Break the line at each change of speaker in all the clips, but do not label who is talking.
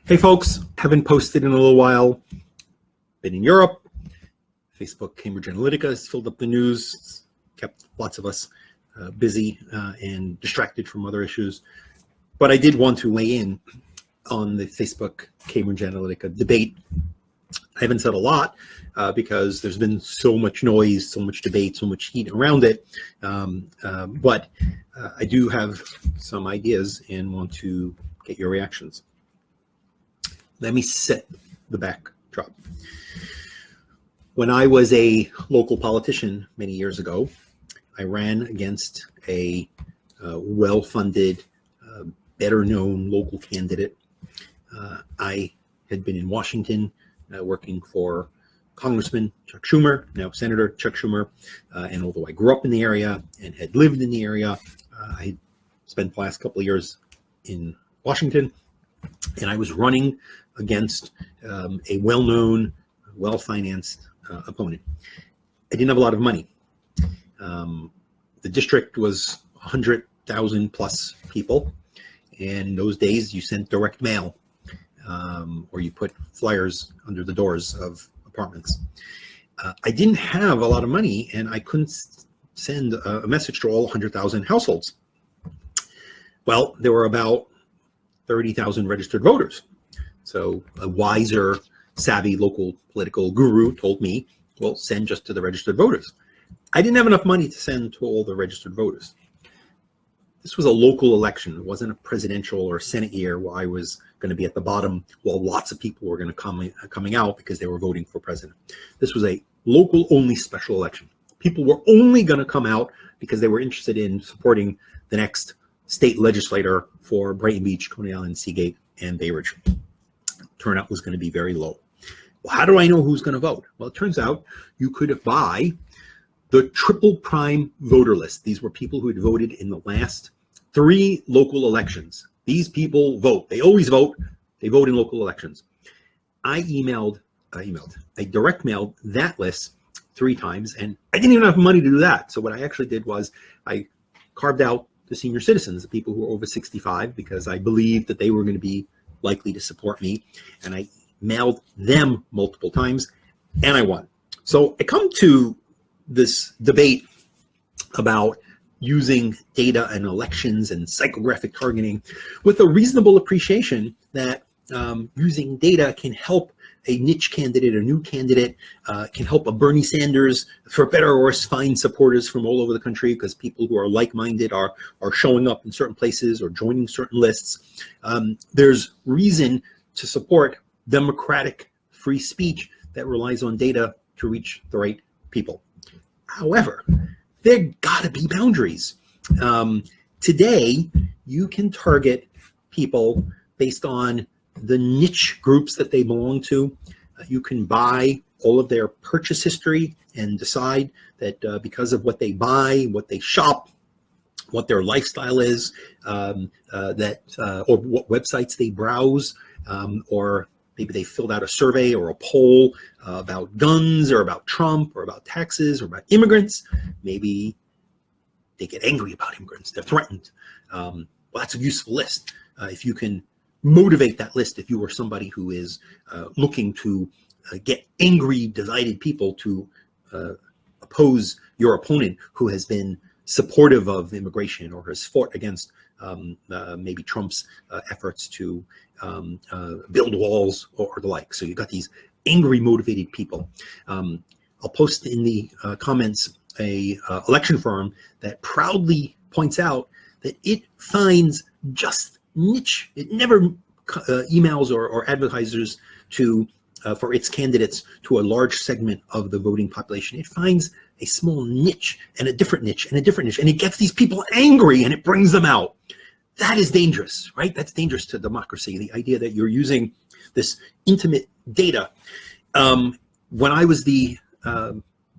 Hey folks, haven't posted in a little while. Been in Europe. Facebook Cambridge Analytica has filled up the news. It's kept lots of us busy and distracted from other issues. But I did want to weigh in on the Facebook Cambridge Analytica debate. I haven't said a lot because there's been so much noise, so much debate, so much heat around it. But I do have some ideas and want to get your reactions. Let me set the backdrop. When I was a local politician many years ago, I ran against a well-funded, better-known local candidate. I had been in Washington working for Congressman Chuck Schumer, now Senator Chuck Schumer, and although I grew up in the area and had lived in the area, I spent the last couple of years in Washington, and I was running against a well-known, well-financed opponent. I didn't have a lot of money. The district was 100,000 plus people, and in those days you sent direct mail or you put flyers under the doors of apartments. I didn't have a lot of money, and I couldn't send a message to all 100,000 households. Well, there were about 30,000 registered voters. So a wiser, savvy local political guru told me, well, send just to the registered voters. I didn't have enough money to send to all the registered voters. This was a local election. It wasn't a presidential or Senate year where I was going to be at the bottom while lots of people were going to coming out because they were voting for president. This was a local only special election. People were only going to come out because they were interested in supporting the next state legislator for Brighton Beach, Coney Island, Seagate, and Bay Ridge. Turnout was going to be very low. Well, how do I know who's going to vote? Well, it turns out you could buy the triple prime voter list. These were people who had voted in the last 3 local elections. These people vote. They always vote. They vote in local elections. I direct mailed that list 3 times, and I didn't even have money to do that. So what I actually did was I carved out the senior citizens, the people who were over 65, because I believed that they were going to be likely to support me, and I mailed them multiple times, and I won. So I come to this debate about using data and elections and psychographic targeting with a reasonable appreciation that using data can help a niche candidate, a new candidate, can help a Bernie Sanders, for better or worse, find supporters from all over the country because people who are like-minded are showing up in certain places or joining certain lists. There's reason to support democratic free speech that relies on data to reach the right people. However, there gotta be boundaries. Today, you can target people based on the niche groups that they belong to. You can buy all of their purchase history and decide that because of what they buy, what they shop, what their lifestyle is, or what websites they browse, or maybe they filled out a survey or a poll about guns or about Trump or about taxes or about immigrants. Maybe they get angry about immigrants. They're threatened. Well, that's a useful list. If you can motivate that list, if you are somebody who is looking to get angry, divided people to oppose your opponent who has been supportive of immigration or has fought against maybe Trump's efforts to build walls or the like. So you've got these angry, motivated people. I'll post in the comments a election firm that proudly points out that it finds just niche. It never emails or advertisers to for its candidates to a large segment of the voting population. It finds a small niche and a different niche and a different niche, and it gets these people angry and it brings them out. That is dangerous, right? That's dangerous to democracy. The idea that you're using this intimate data. When I was the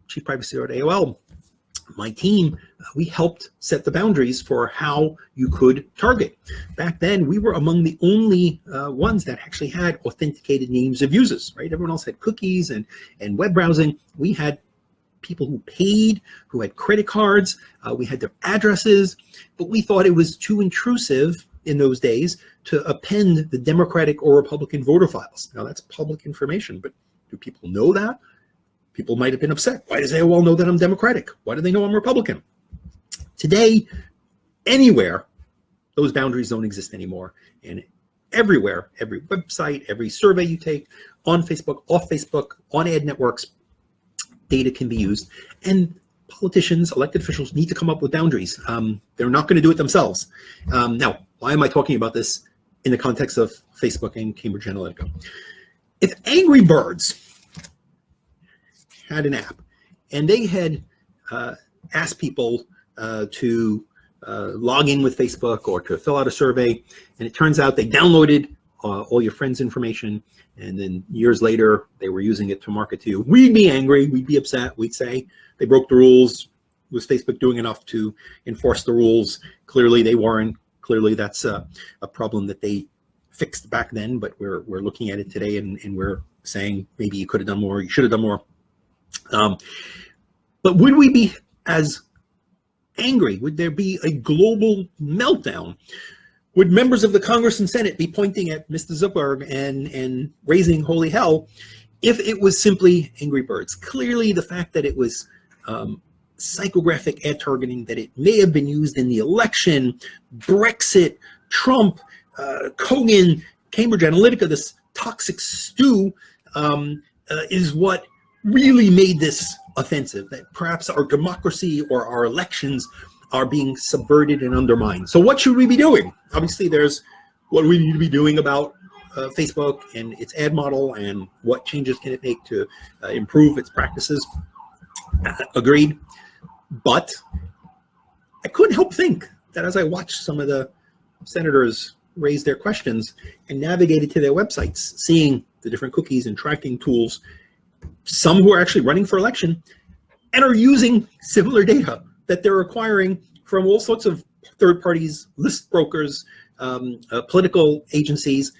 chief privacy officer at AOL, my team, we helped set the boundaries for how you could target. Back then, we were among the only ones that actually had authenticated names of users, right? Everyone else had cookies and web browsing. We had people who paid, who had credit cards. We had their addresses, but we thought it was too intrusive in those days to append the Democratic or Republican voter files. Now that's public information, but do people know that? People might have been upset. Why does AOL know that I'm Democratic? Why do they know I'm Republican? Today, anywhere, those boundaries don't exist anymore. And everywhere, every website, every survey you take, on Facebook, off Facebook, on ad networks, data can be used. And politicians, elected officials need to come up with boundaries. They're not going to do it themselves. Now, why am I talking about this in the context of Facebook and Cambridge Analytica? If Angry Birds had an app and they had asked people to log in with Facebook or to fill out a survey, and it turns out they downloaded all your friends' information, and then years later they were using it to market to you, we'd be angry, we'd be upset, we'd say they broke the rules. Was Facebook doing enough to enforce the rules? Clearly they weren't. Clearly that's a problem that they fixed back then, but we're looking at it today and we're saying maybe you could have done more, you should have done more. But would we be as angry? Would there be a global meltdown? Would members of the Congress and Senate be pointing at Mr. Zuckerberg and raising holy hell if it was simply Angry Birds? Clearly the fact that it was psychographic ad targeting, that it may have been used in the election, Brexit, Trump, Kogan, Cambridge Analytica, this toxic stew is what really made this offensive, that perhaps our democracy or our elections are being subverted and undermined. So what should we be doing? Obviously, there's what we need to be doing about Facebook and its ad model and what changes can it make to improve its practices. Agreed. But I couldn't help think that as I watched some of the senators raise their questions and navigated to their websites, seeing the different cookies and tracking tools, some who are actually running for election and are using similar data that they're acquiring from all sorts of third parties, list brokers, political agencies.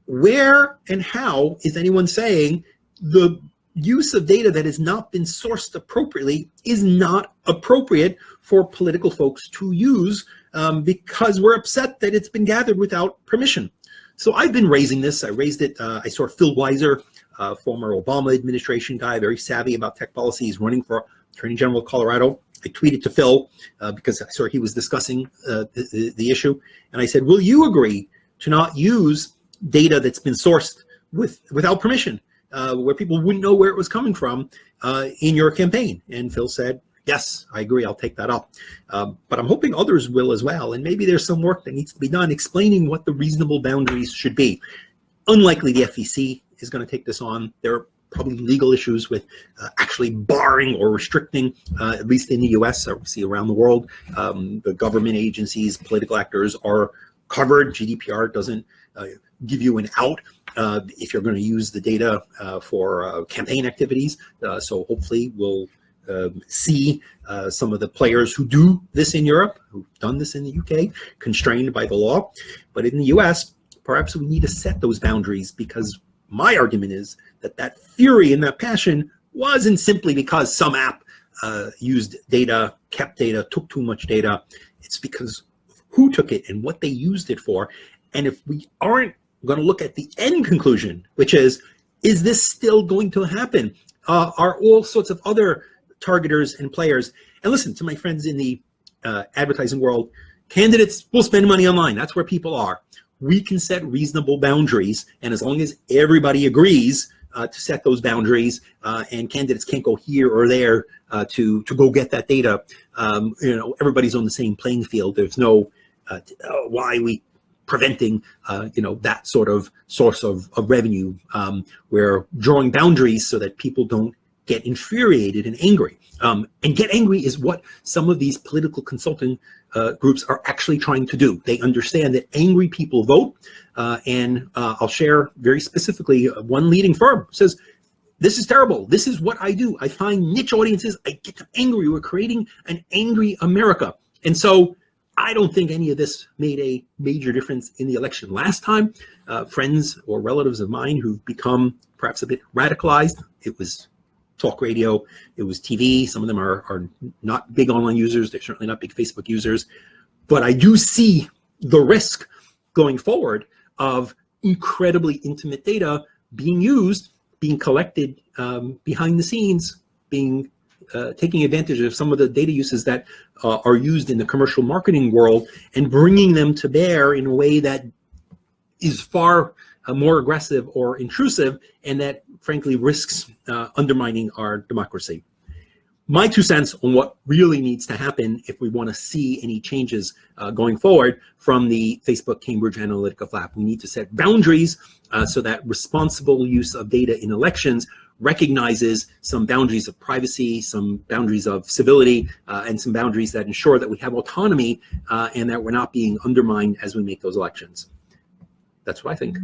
Where and how is anyone saying the use of data that has not been sourced appropriately is not appropriate for political folks to use because we're upset that it's been gathered without permission? So I've been raising this. I raised it. I saw Phil Weiser, former Obama administration guy, very savvy about tech policies, running for Attorney General of Colorado. I tweeted to Phil because I saw he was discussing the issue. And I said, will you agree to not use data that's been sourced without permission, where people wouldn't know where it was coming from in your campaign? And Phil said, yes, I agree, I'll take that up. But I'm hoping others will as well. And maybe there's some work that needs to be done explaining what the reasonable boundaries should be. Unlikely the FEC is going to take this on. There are probably legal issues with actually barring or restricting, at least in the US, obviously around the world, the government agencies, political actors are covered. GDPR doesn't give you an out if you're going to use the data for campaign activities. So hopefully we'll see some of the players who do this in Europe, who've done this in the UK, constrained by the law. But in the US, perhaps we need to set those boundaries, because my argument is that that fury and that passion wasn't simply because some app used data, kept data, took too much data. It's because who took it and what they used it for. And if we aren't going to look at the end conclusion, which is this still going to happen? Are all sorts of other targeters and players? And listen, to my friends in the advertising world, candidates will spend money online. That's where people are. We can set reasonable boundaries, and as long as everybody agrees to set those boundaries, and candidates can't go here or there to go get that data, everybody's on the same playing field. There's no why we preventing that sort of source of revenue. We're drawing boundaries so that people don't get infuriated and angry. And get angry is what some of these political consulting groups are actually trying to do. They understand that angry people vote, and I'll share very specifically one leading firm says, this is terrible. This is what I do. I find niche audiences. I get them angry. We're creating an angry America. And so I don't think any of this made a major difference in the election last time. Friends or relatives of mine who've become perhaps a bit radicalized, it was talk radio, it was TV. Some of them are not big online users. They're certainly not big Facebook users. But I do see the risk going forward of incredibly intimate data being used, being collected behind the scenes, being taking advantage of some of the data uses that are used in the commercial marketing world and bringing them to bear in a way that is far more aggressive or intrusive, and that frankly risks undermining our democracy. My 2 cents on what really needs to happen if we want to see any changes going forward from the Facebook Cambridge Analytica flap. We need to set boundaries so that responsible use of data in elections recognizes some boundaries of privacy, some boundaries of civility, and some boundaries that ensure that we have autonomy and that we're not being undermined as we make those elections. That's what I think.